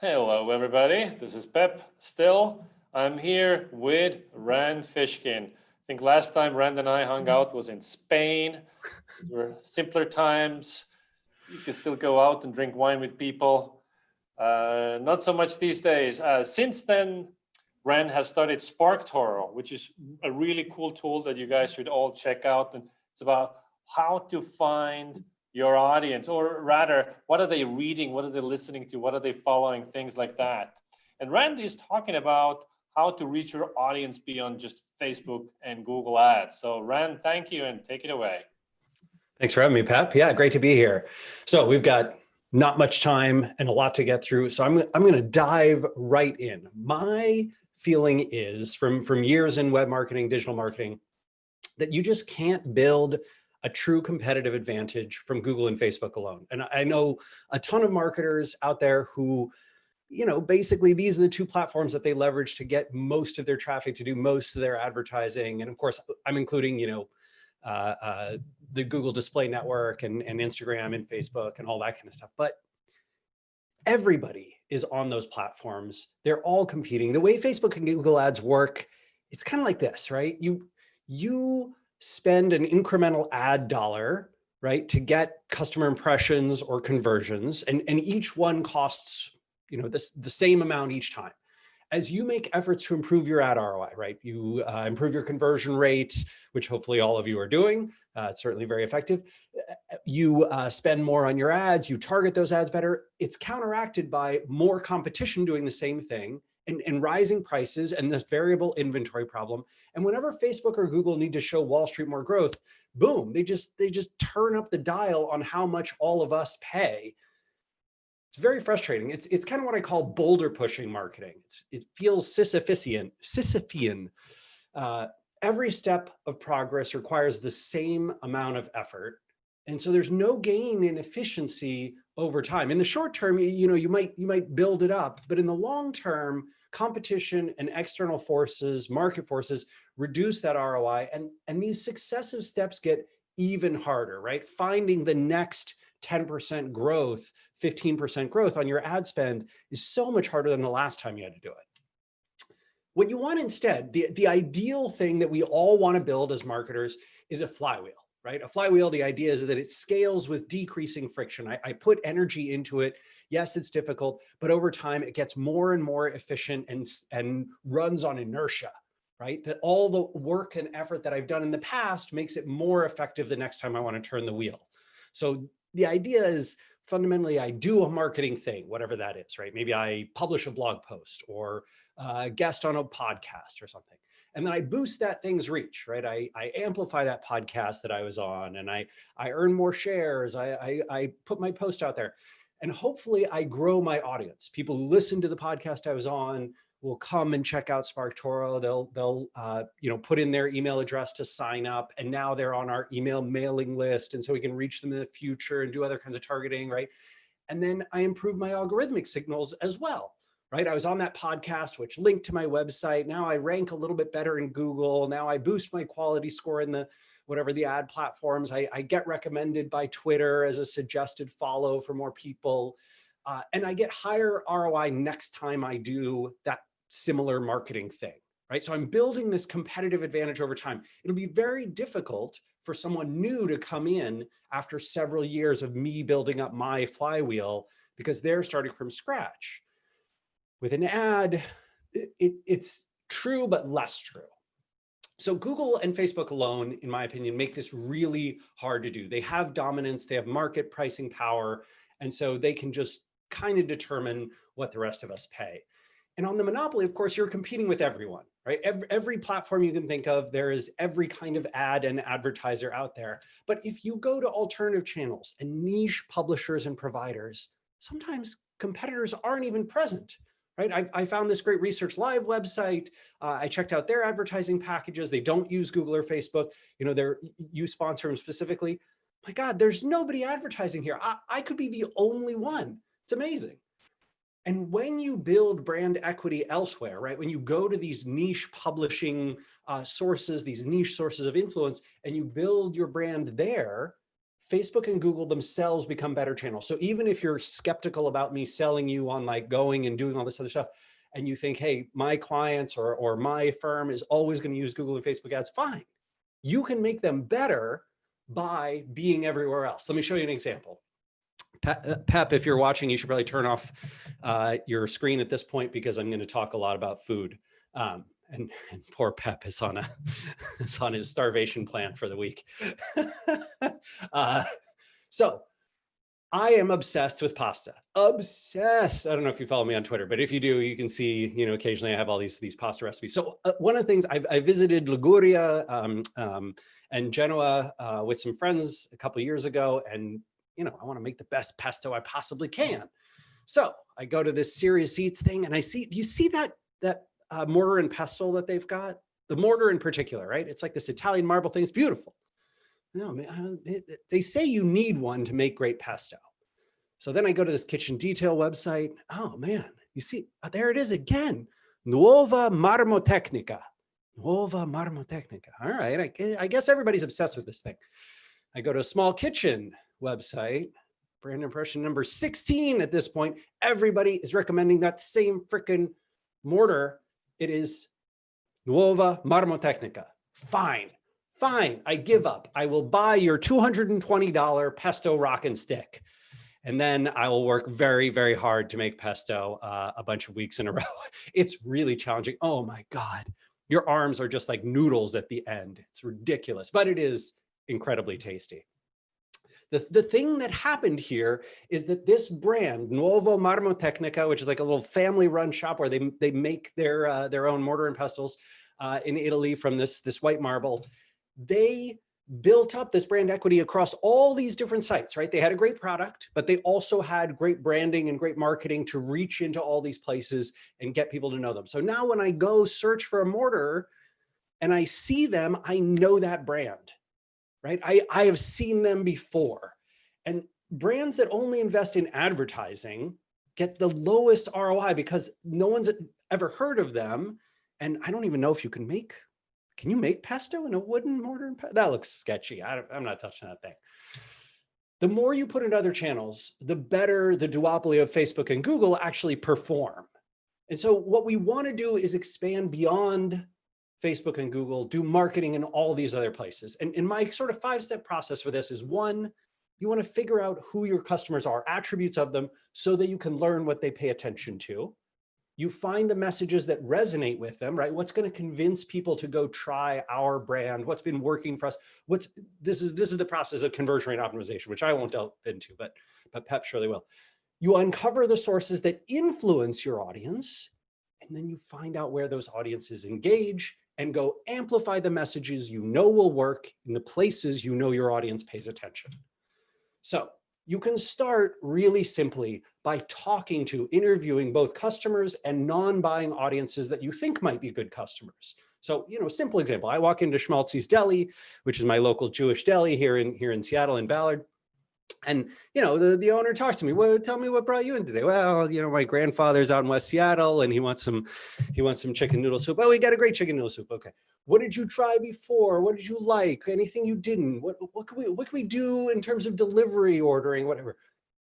Hello, everybody. This is Pep still. I'm here with Rand Fishkin. I think last time Rand and I hung out was in Spain. These were simpler times. You could still go out and drink wine with people. Not so much these days. Since then, Rand has started SparkToro, which is a really cool tool that you guys should all check out. And it's about how to find your audience, or rather, what are they reading? What are they listening to? What are they following? Things like that. And Rand is talking about how to reach your audience beyond just Facebook and Google Ads. So Rand, thank you and take it away. Thanks for having me, Pep. Yeah, great to be here. So we've got not much time and a lot to get through. So I'm going to dive right in. My feeling is from years in web marketing, digital marketing, that you just can't build a true competitive advantage from Google and Facebook alone. And I know a ton of marketers out there who, basically these are the two platforms that they leverage to get most of their traffic, to do most of their advertising. And of course, I'm including, the Google Display Network and Instagram and Facebook and all that kind of stuff. But everybody is on those platforms. They're all competing. The way Facebook and Google Ads work, it's kind of like this, right? You spend an incremental ad dollar, right, to get customer impressions or conversions, and each one costs, the same amount each time. As you make efforts to improve your ad ROI, right? You improve your conversion rate, which hopefully all of you are doing. It's certainly very effective. You spend more on your ads, you target those ads better. It's counteracted by more competition doing the same thing, and rising prices and this variable inventory problem. And whenever Facebook or Google need to show Wall Street more growth, boom, they just turn up the dial on how much all of us pay. It's very frustrating. It's kind of what I call boulder pushing marketing. It feels Sisyphean. Every step of progress requires the same amount of effort. And so there's no gain in efficiency over time. In the short term, you might build it up, but in the long term, competition and external forces, market forces, reduce that ROI. And these successive steps get even harder, right? Finding the next 10% growth, 15% growth on your ad spend is so much harder than the last time you had to do it. What you want instead, the ideal thing that we all want to build as marketers is a flywheel, right? A flywheel, the idea is that it scales with decreasing friction. I put energy into it. Yes, it's difficult, but over time it gets more and more efficient and runs on inertia, right? That all the work and effort that I've done in the past makes it more effective the next time I want to turn the wheel. So the idea is fundamentally I do a marketing thing, whatever that is, right? Maybe I publish a blog post or guest on a podcast or something. And then I boost that thing's reach, right? I amplify that podcast that I was on, and I earn more shares. I put my post out there, and hopefully I grow my audience. People who listen to the podcast I was on will come and check out SparkToro. They'll put in their email address to sign up, and now they're on our email mailing list, and so we can reach them in the future and do other kinds of targeting, right? And then I improve my algorithmic signals as well, right? I was on that podcast, which linked to my website. Now I rank a little bit better in Google. Now I boost my quality score in the ad platforms. I get recommended by Twitter as a suggested follow for more people. And I get higher ROI next time I do that similar marketing thing, right? So I'm building this competitive advantage over time. It'll be very difficult for someone new to come in after several years of me building up my flywheel because they're starting from scratch. With an ad, it's true, but less true. So Google and Facebook alone, in my opinion, make this really hard to do. They have dominance, they have market pricing power, and so they can just kind of determine what the rest of us pay. And on the monopoly, of course, you're competing with everyone, right? Every platform you can think of, there is every kind of ad and advertiser out there. But if you go to alternative channels and niche publishers and providers, sometimes competitors aren't even present, right? I found this great Research Live website. I checked out their advertising packages. They don't use Google or Facebook. You sponsor them specifically. My God, there's nobody advertising here. I could be the only one. It's amazing. And when you build brand equity elsewhere, right? When you go to these niche publishing sources, these niche sources of influence, and you build your brand there, Facebook and Google themselves become better channels. So even if you're skeptical about me selling you on like going and doing all this other stuff, and you think, hey, my clients or my firm is always going to use Google and Facebook ads, fine. You can make them better by being everywhere else. Let me show you an example. Pep, if you're watching, you should probably turn off your screen at this point because I'm going to talk a lot about food. And poor Pep is on is on his starvation plan for the week. So I am obsessed with pasta. Obsessed. I don't know if you follow me on Twitter, but if you do, you can see, you know, occasionally I have all these pasta recipes. So one of the things I visited Liguria and Genoa with some friends a couple of years ago, and you know, I want to make the best pesto I possibly can. So I go to this Serious Eats thing, and I see, do you see that mortar and pestle that they've got? The mortar in particular, right? It's like this Italian marble thing. It's beautiful. No, man, they say you need one to make great pesto. So then I go to this kitchen detail website. Oh man, you see, there it is again. Nuova Marmotecnica. Nuova Marmotecnica. All right, I guess everybody's obsessed with this thing. I go to a small kitchen website, brand impression number 16 at this point. Everybody is recommending that same freaking mortar. It is Nuova Marmotecnica. Fine. Fine, I give up. I will buy your $220 pesto rock and stick. And then I will work very, very hard to make pesto a bunch of weeks in a row. It's really challenging. Oh my God. Your arms are just like noodles at the end. It's ridiculous, but it is incredibly tasty. The thing that happened here is that this brand, Nuovo Marmotecnica, which is like a little family-run shop where they make their own mortar and pestles in Italy from this white marble, they built up this brand equity across all these different sites, right? They had a great product, but they also had great branding and great marketing to reach into all these places and get people to know them. So now when I go search for a mortar and I see them, I know that brand, right? I have seen them before. And brands that only invest in advertising get the lowest ROI because no one's ever heard of them. And I don't even know if you can you make pesto in a wooden mortar? That looks sketchy. I'm not touching that thing. The more you put into other channels, the better the duopoly of Facebook and Google actually perform. And so what we want to do is expand beyond Facebook and Google, do marketing in all these other places. And my sort of 5-step process for this is: one, you want to figure out who your customers are, attributes of them, so that you can learn what they pay attention to. You find the messages that resonate with them, right? What's going to convince people to go try our brand? What's been working for us? This is the process of conversion rate optimization, which I won't delve into, but Pep surely will. You uncover the sources that influence your audience, and then you find out where those audiences engage and go amplify the messages you know will work in the places you know your audience pays attention. So you can start really simply by interviewing both customers and non-buying audiences that you think might be good customers. So, you know, simple example, I walk into Schmaltzy's Deli, which is my local Jewish deli here in Seattle in Ballard. And, you know, the owner talks to me, well, tell me what brought you in today. Well, you know, my grandfather's out in West Seattle and he wants some chicken noodle soup. Oh, we got a great chicken noodle soup. Okay. What did you try before? What did you like? Anything you didn't? What can we do in terms of delivery, ordering, whatever?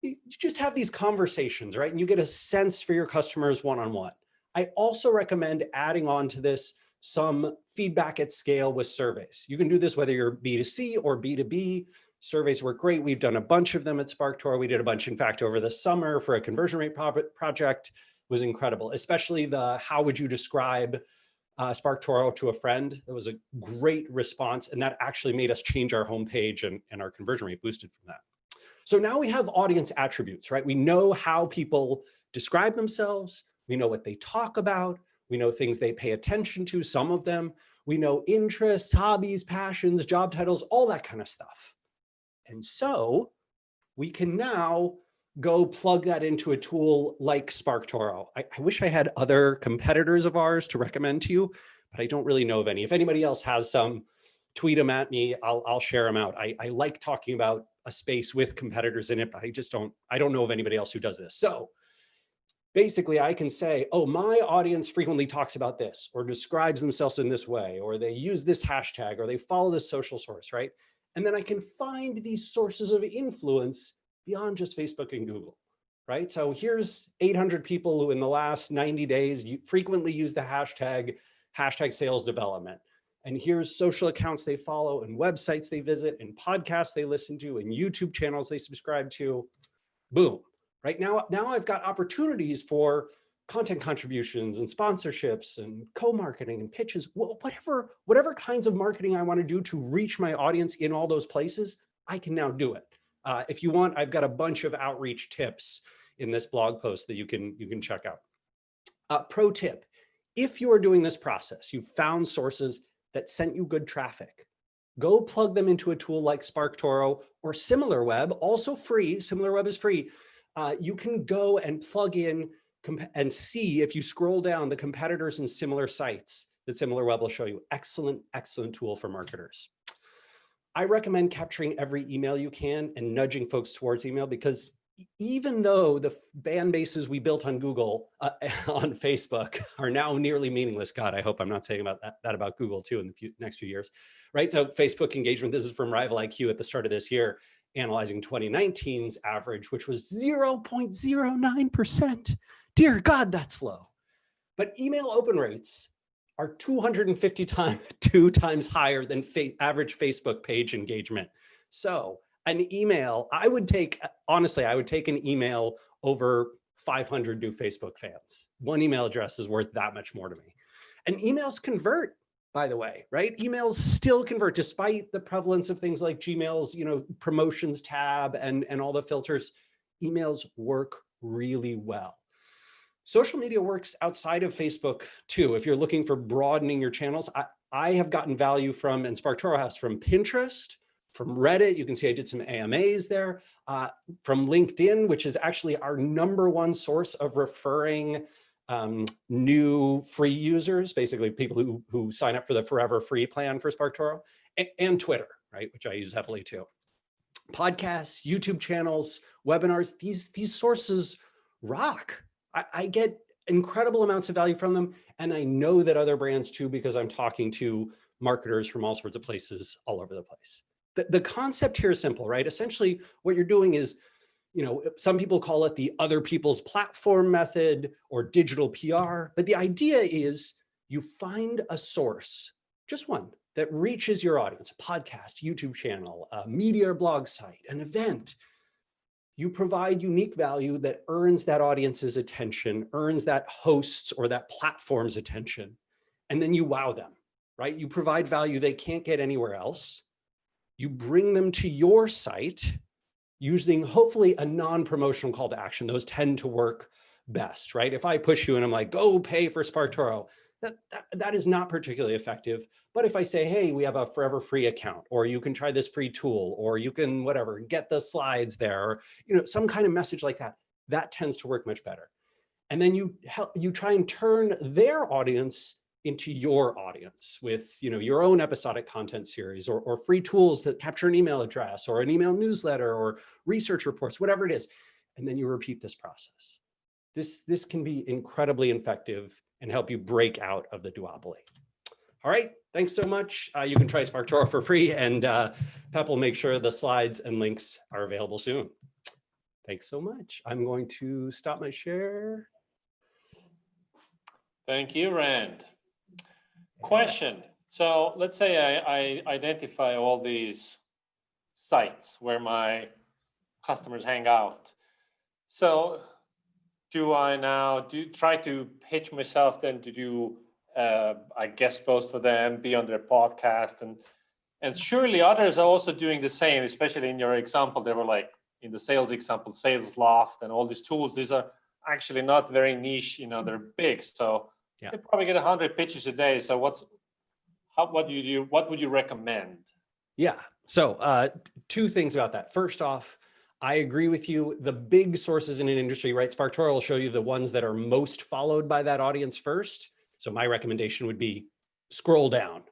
You just have these conversations, right? And you get a sense for your customers one-on-one. I also recommend adding on to this some feedback at scale with surveys. You can do this whether you're B2C or B2B. Surveys work great. We've done a bunch of them at SparkToro. We did a bunch, in fact, over the summer for a conversion rate project. It was incredible, especially the how would you describe SparkToro to a friend. It was a great response, and that actually made us change our homepage, and our conversion rate boosted from that. So now we have audience attributes, right? We know how people describe themselves. We know what they talk about. We know things they pay attention to, some of them. We know interests, hobbies, passions, job titles, all that kind of stuff. And so we can now go plug that into a tool like SparkToro. I wish I had other competitors of ours to recommend to you, but I don't really know of any. If anybody else has some, tweet them at me. I'll share them out. I like talking about a space with competitors in it, but I don't know of anybody else who does this. So basically I can say, oh, my audience frequently talks about this or describes themselves in this way, or they use this hashtag, or they follow this social source, right? And then I can find these sources of influence beyond just Facebook and Google, right? So here's 800 people who in the last 90 days frequently use the hashtag sales development. And here's social accounts they follow and websites they visit and podcasts they listen to and YouTube channels they subscribe to. Boom. Right now I've got opportunities for content contributions and sponsorships and co-marketing and pitches, whatever kinds of marketing I want to do to reach my audience in all those places, I can now do it. If you want, I've got a bunch of outreach tips in this blog post that you can check out. Pro tip, if you are doing this process, you've found sources that sent you good traffic, go plug them into a tool like SparkToro or SimilarWeb, also free. SimilarWeb is free. You can go and plug in and see, if you scroll down, the competitors and similar sites that SimilarWeb will show you. Excellent, excellent tool for marketers. I recommend capturing every email you can and nudging folks towards email, because even though the fan bases we built on Google, on Facebook are now nearly meaningless. God, I hope I'm not saying about that about Google too in the next few years, right? So Facebook engagement, this is from Rival IQ at the start of this year, analyzing 2019's average, which was 0.09%. Dear God, that's low. But email open rates are 252 times higher than average Facebook page engagement. So an email, honestly, I would take an email over 500 new Facebook fans. One email address is worth that much more to me. And emails convert, by the way, right? Emails still convert despite the prevalence of things like Gmail's, promotions tab and all the filters. Emails work really well. Social media works outside of Facebook too. If you're looking for broadening your channels, I have gotten value from, and SparkToro has, from Pinterest, from Reddit. You can see I did some AMAs there, from LinkedIn, which is actually our #1 source of referring new free users, basically people who sign up for the forever free plan for SparkToro, and Twitter, right, which I use heavily too. Podcasts, YouTube channels, webinars, these sources rock. I get incredible amounts of value from them. And I know that other brands too, because I'm talking to marketers from all sorts of places all over the place. The concept here is simple, right? Essentially, what you're doing is, some people call it the other people's platform method or digital PR. But the idea is you find a source, just one, that reaches your audience, a podcast, YouTube channel, a media or blog site, an event. You provide unique value that earns that audience's attention, earns that host's or that platform's attention, and then you wow them, right? You provide value they can't get anywhere else. You bring them to your site using hopefully a non-promotional call to action. Those tend to work best, right? If I push you and I'm like, go pay for SparkToro, that is not particularly effective. But if I say, hey, we have a forever free account, or you can try this free tool, or you can whatever, get the slides there, or some kind of message like that, that tends to work much better. And then you try and turn their audience into your audience with your own episodic content series, or free tools that capture an email address, or an email newsletter, or research reports, whatever it is. And then you repeat this process. This can be incredibly effective and help you break out of the duopoly. All right, thanks so much. You can try SparkToro for free, and Pep will make sure the slides and links are available soon. Thanks so much. I'm going to stop my share. Thank you, Rand. Question. So let's say I identify all these sites where my customers hang out. So do I now try to pitch myself then to do a guest post for them, be on their podcast, and surely others are also doing the same, especially in your example. They were like, in the sales example, Sales Loft and all these tools. These are actually not very niche, they're big. So yeah, they probably get 100 pitches a day. So what do you do? What would you recommend? Yeah, so 2 things about that. First off, I agree with you. The big sources in an industry, right? SparkToro will show you the ones that are most followed by that audience first. So my recommendation would be scroll down,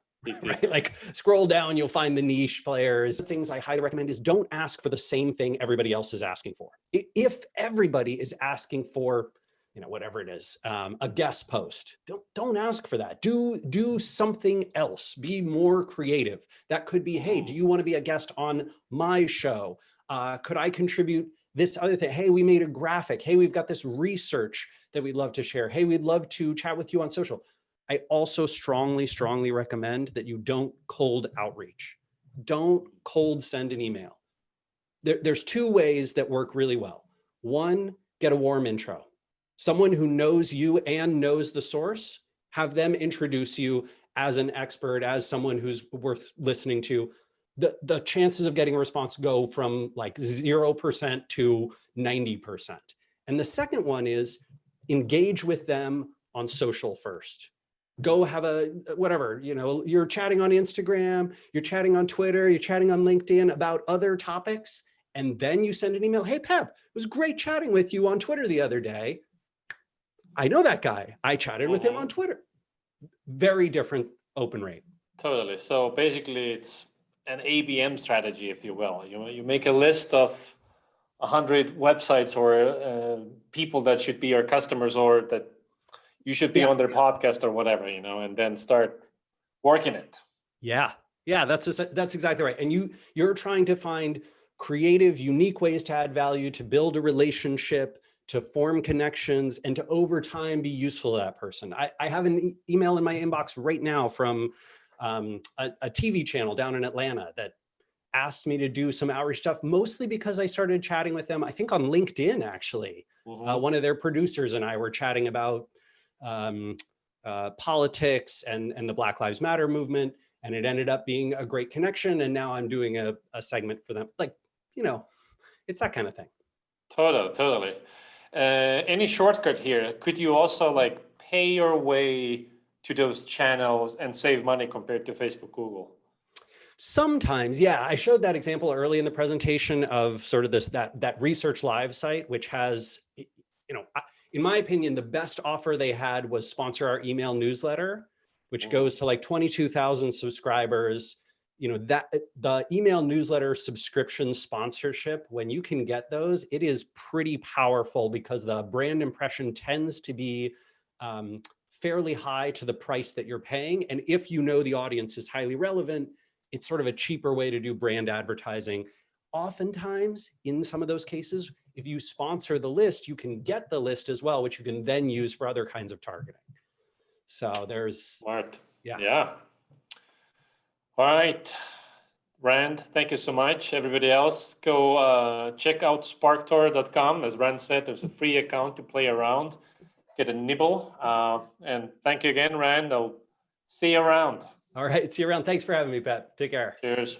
right? Like scroll down, you'll find the niche players. Things I highly recommend is don't ask for the same thing everybody else is asking for. If everybody is asking for, whatever it is, a guest post. Don't ask for that. Do something else. Be more creative. That could be, hey, do you want to be a guest on my show? Could I contribute this other thing? Hey, we made a graphic. Hey, we've got this research that we'd love to share. Hey, we'd love to chat with you on social. I also strongly recommend that you don't cold outreach. Don't cold send an email. There's two ways that work really well. One, get a warm intro. Someone who knows you and knows the source, have them introduce you as an expert, as someone who's worth listening to. The chances of getting a response go from like 0% to 90%. And the second one is engage with them on social first. Go have whatever, you're chatting on Instagram, you're chatting on Twitter, you're chatting on LinkedIn about other topics. And then you send an email. Hey, Pep, it was great chatting with you on Twitter the other day. I know that guy. I chatted with him on Twitter. Very different open rate. Totally. So basically it's an ABM strategy, if you will. You make a list of 100 websites or people that should be your customers or that you should be on their podcast or whatever, and then start working it. Yeah, that's exactly right. And you're trying to find creative, unique ways to add value, to build a relationship, to form connections, and to over time be useful to that person. I have an email in my inbox right now from a TV channel down in Atlanta that asked me to do some outreach stuff, mostly because I started chatting with them, I think on LinkedIn, actually. One of their producers and I were chatting about politics and the Black Lives Matter movement. And it ended up being a great connection. And now I'm doing a segment for them. Like, it's that kind of thing. Totally. Any shortcut here? Could you also like pay your way to those channels and save money compared to Facebook, Google? Sometimes, yeah. I showed that example early in the presentation of sort of that Research Live site, which has, in my opinion, the best offer they had was sponsor our email newsletter, which goes to like 22,000 subscribers. That the email newsletter subscription sponsorship, when you can get those, it is pretty powerful because the brand impression tends to be fairly high to the price that you're paying. And if the audience is highly relevant, it's sort of a cheaper way to do brand advertising. Oftentimes, in some of those cases, if you sponsor the list, you can get the list as well, which you can then use for other kinds of targeting. So there's smart. Yeah. All right, Rand, thank you so much. Everybody else, go check out SparkToro.com. As Rand said, there's a free account to play around, get a nibble. And thank you again, Rand. I'll see you around. All right, see you around. Thanks for having me, Pat. Take care. Cheers.